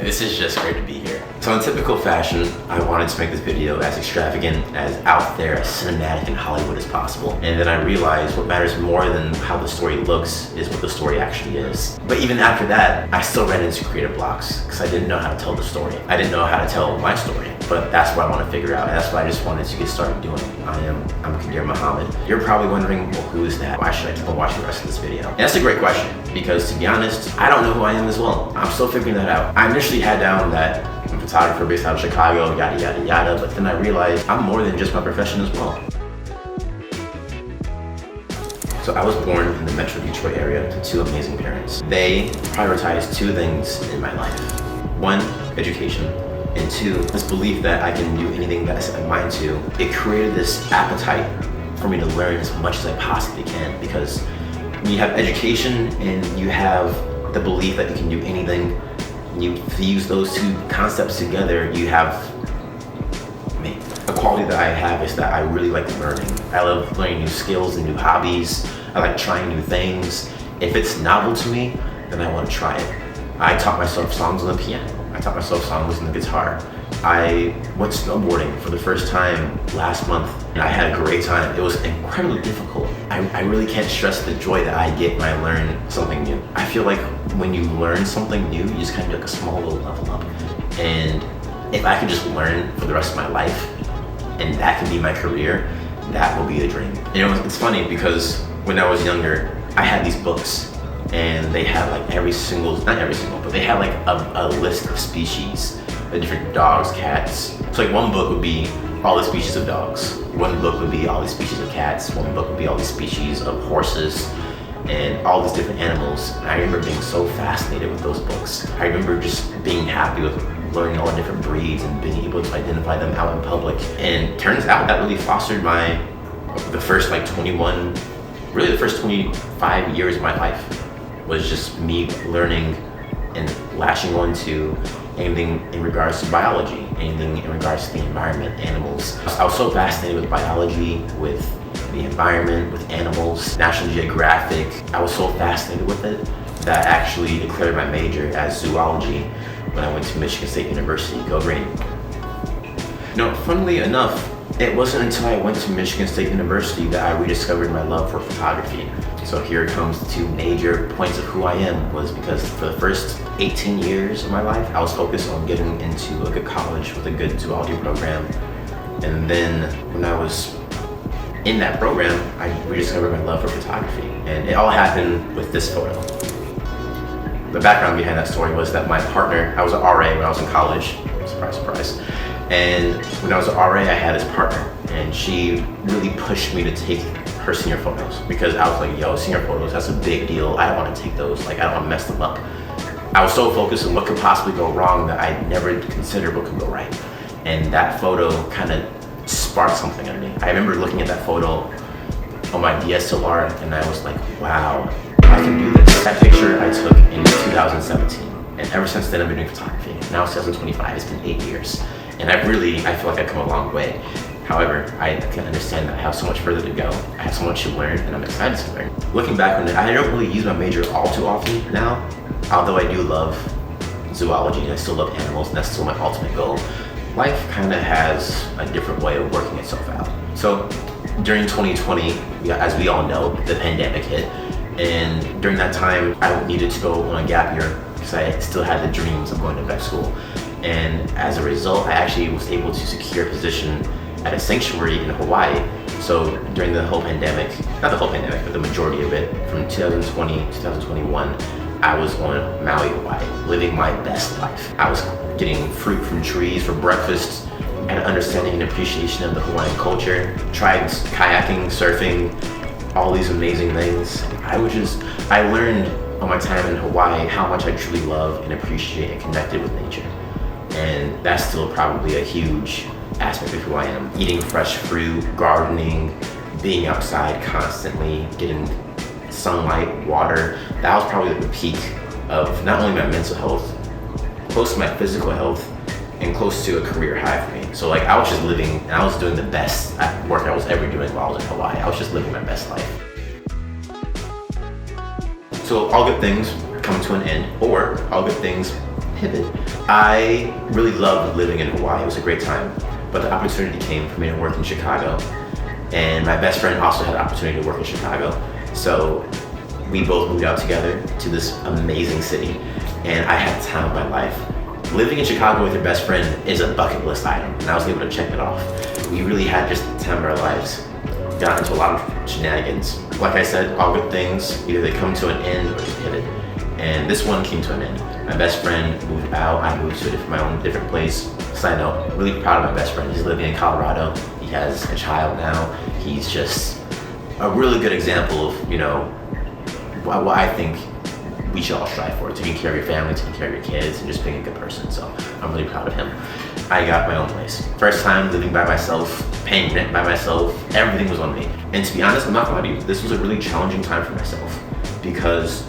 This is just great to be here. So in typical fashion, I wanted to make this video as extravagant, as out there, as cinematic in Hollywood as possible. And then I realized what matters more than how the story looks is what the story actually is. But even after that, I still ran into creative blocks because I didn't know how to tell the story. I didn't know how to tell my story, but that's what I want to figure out. And that's what I just wanted to get started doing. I'm Qadir Muhammad. You're probably wondering, well, who is that? Why should I keep on watching the rest of this video? And that's a great question because, to be honest, I don't know who I am as well. I'm still figuring that out. I initially had down that I'm a photographer based out of Chicago, yada, yada, yada, but then I realized I'm more than just my profession as well. So I was born in the Metro Detroit area to two amazing parents. They prioritized two things in my life. One, education, and two, this belief that I can do anything that I set my mind to. It created this appetite for me to learn as much as I possibly can, because when you have education and you have the belief that you can do anything, you fuse those two concepts together, you have me. The quality that I have is that I really like learning. I love learning new skills and new hobbies. I like trying new things. If it's novel to me, then I want to try it. I taught myself songs on the piano. I taught myself songs on the guitar. I went snowboarding for the first time last month and I had a great time. It was incredibly difficult. I really can't stress the joy that I get when I learn something new. I feel like when you learn something new, you just kind of do like a small little level up. And if I could just learn for the rest of my life and that can be my career, that will be a dream. You know, it's funny because when I was younger, I had these books and they had like not every single, but they had like a list of species of different dogs, cats. So like one book would be all the species of dogs. One book would be all the species of cats. One book would be all the species of horses and all these different animals. And I remember being so fascinated with those books. I remember just being happy with learning all the different breeds and being able to identify them out in public. And it turns out that really fostered the first 25 years of my life was just me learning and latching on to anything in regards to biology, anything in regards to the environment, animals. I was so fascinated with biology, with the environment, with animals, National Geographic. I was so fascinated with it that I actually declared my major as zoology when I went to Michigan State University. Go Green. No, funnily enough, it wasn't until I went to Michigan State University that I rediscovered my love for photography. So here comes the two major points of who I am, was because for the first 18 years of my life, I was focused on getting into a good college with a good zoology program. And then when I was in that program, I rediscovered my love for photography. And it all happened with this photo. The background behind that story was that my partner, I was an RA when I was in college, surprise, surprise. And when I was an RA, I had this partner and she really pushed me to take her senior photos because I was like, yo, senior photos, that's a big deal. I don't want to take those, I don't want to mess them up. I was so focused on what could possibly go wrong that I never considered what could go right. And that photo kind of sparked something in me. I remember looking at that photo on my DSLR and I was like, wow, I can do this. That picture I took in 2017. And ever since then I've been doing photography. Now it's 2025, it's been 8 years. And I feel like I've come a long way. However, I can understand that I have so much further to go. I have so much to learn and I'm excited to learn. Looking back on it, I don't really use my major all too often now, although I do love zoology and I still love animals and that's still my ultimate goal. Life kind of has a different way of working itself out. So during 2020, as we all know, the pandemic hit. And during that time, I needed to go on a gap year because I still had the dreams of going to vet school. And as a result, I actually was able to secure a position at a sanctuary in Hawaii. So during the whole pandemic, not the whole pandemic, but the majority of it, from 2020 to 2021, I was on Maui, Hawaii, living my best life. I was getting fruit from trees for breakfast, had an understanding and appreciation of the Hawaiian culture, tried kayaking, surfing, all these amazing things. I learned on my time in Hawaii how much I truly love and appreciate and connected with nature. And that's still probably a huge aspect of who I am. Eating fresh fruit, gardening, being outside constantly, getting sunlight, water. That was probably the peak of not only my mental health, close to my physical health, and close to a career high for me. So I was just living, and I was doing the best work I was ever doing while I was in Hawaii. I was just living my best life. So all good things come to an end, or all good things pivot. I really loved living in Hawaii. It was a great time, but the opportunity came for me to work in Chicago, and my best friend also had the opportunity to work in Chicago. So we both moved out together to this amazing city, and I had the time of my life. Living in Chicago with your best friend is a bucket list item, and I was able to check it off. We really had just the time of our lives. Got into a lot of shenanigans. Like I said, all good things, either they come to an end or they pivot. And this one came to an end. My best friend moved out, I moved to my own different place. Side note, really proud of my best friend. He's living in Colorado. He has a child now. He's just a really good example of, what I think we should all strive for. Taking care of your family, taking care of your kids, and just being a good person. So I'm really proud of him. I got my own place. First time living by myself, paying rent by myself, everything was on me. And to be honest, I'm not gonna lie to you, this was a really challenging time for myself, because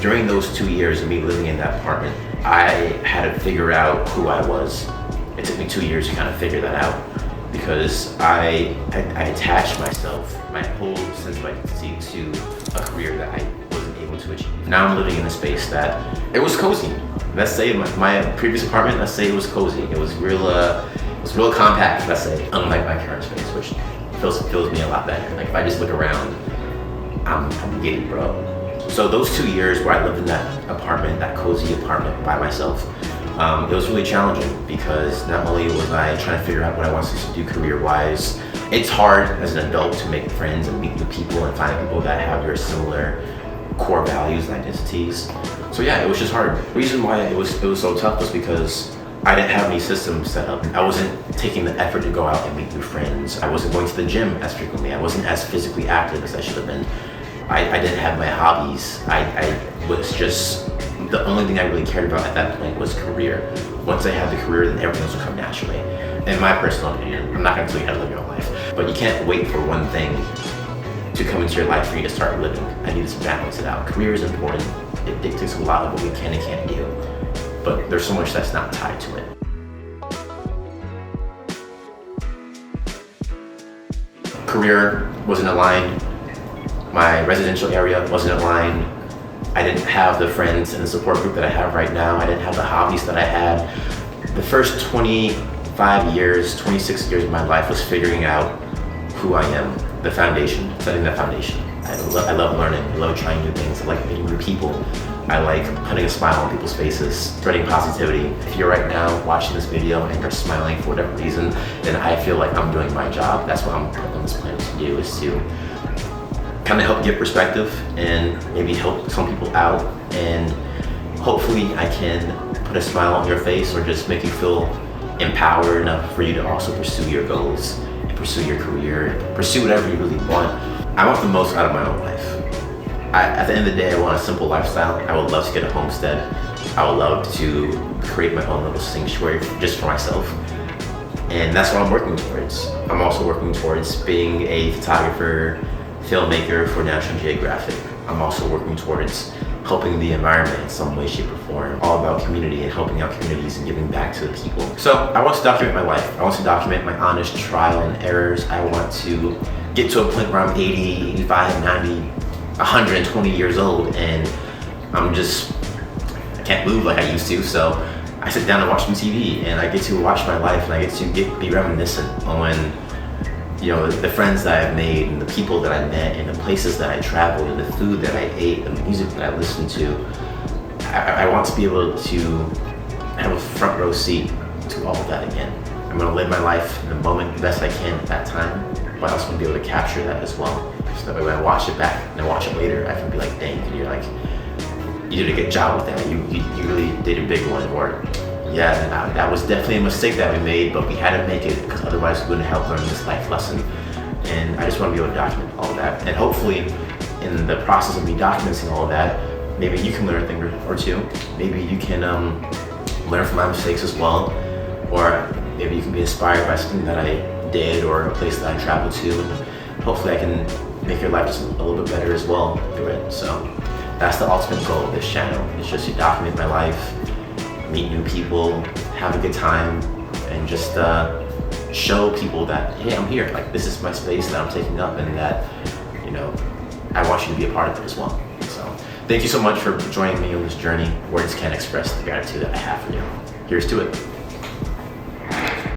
during those 2 years of me living in that apartment, I had to figure out who I was. It took me 2 years to kind of figure that out, because I attached myself, my whole sense of identity to a career that I wasn't able to achieve. Now I'm living in a space that, it was cozy. Let's say my previous apartment, let's say it was cozy. It was real compact, let's say, unlike my current space, which fills me a lot better. Like if I just look around, I'm giddy, bro. So those 2 years where I lived in that apartment, that cozy apartment by myself, it was really challenging, because not only was I trying to figure out what I wanted to do career-wise, it's hard as an adult to make friends and meet new people and find people that have your similar core values and identities. So yeah, it was just hard. The reason why it was so tough was because I didn't have any systems set up. I wasn't taking the effort to go out and meet new friends. I wasn't going to the gym as frequently. I wasn't as physically active as I should have been. I didn't have my hobbies. I was just, the only thing I really cared about at that point was career. Once I had the career, then everything else would come naturally. In my personal opinion, I'm not gonna tell you how to live your own life, but you can't wait for one thing to come into your life for you to start living. I needed to balance it out. Career is important. It dictates a lot of what we can and can't do, but there's so much that's not tied to it. Career wasn't aligned. My residential area wasn't aligned. I didn't have the friends and the support group that I have right now. I didn't have the hobbies that I had. The first 25 years, 26 years of my life was figuring out who I am, the foundation, setting that foundation. I love learning, I love trying new things, I like meeting new people. I like putting a smile on people's faces, spreading positivity. If you're right now watching this video and you're smiling for whatever reason, then I feel like I'm doing my job. That's what I'm put on this planet to do, is to kind of help give perspective and maybe help some people out, and hopefully I can put a smile on your face or just make you feel empowered enough for you to also pursue your goals, and pursue your career, pursue whatever you really want. I want the most out of my own life. At the end of the day, I want a simple lifestyle. I would love to get a homestead. I would love to create my own little sanctuary just for myself. And that's what I'm working towards. I'm also working towards being a photographer, filmmaker for National Geographic. I'm also working towards helping the environment in some way, shape, or form. All about community and helping out communities and giving back to the people. So I want to document my life. I want to document my honest trial and errors. I want to get to a point where I'm 80, 85, 90, 120 years old, and I can't move like I used to. So I sit down and watch some TV, and I get to watch my life, and I get to be reminiscent on the friends that I've made, and the people that I met, and the places that I traveled, and the food that I ate, and the music that I listened to. I want to be able to have a front row seat to all of that again. I'm gonna live my life in the moment the best I can at that time, but I also want to be able to capture that as well. So that way when I watch it back and I watch it later, I can be like, dang, you're like, you did a good job with that. You really did a big one. Or yeah, that was definitely a mistake that we made, but we had to make it because otherwise we wouldn't have learned this life lesson. And I just want to be able to document all of that. And hopefully in the process of me documenting all of that, maybe you can learn a thing or two. Maybe you can learn from my mistakes as well. Or maybe you can be inspired by something that I did or a place that I traveled to. And hopefully I can make your life just a little bit better as well through it. So that's the ultimate goal of this channel. It's just to document my life, meet new people, have a good time, and just show people that, hey, I'm here. Like, this is my space that I'm taking up, and that, I want you to be a part of it as well. So Thank you so much for joining me on this journey. Words can't express the gratitude that I have for you. Here's to it.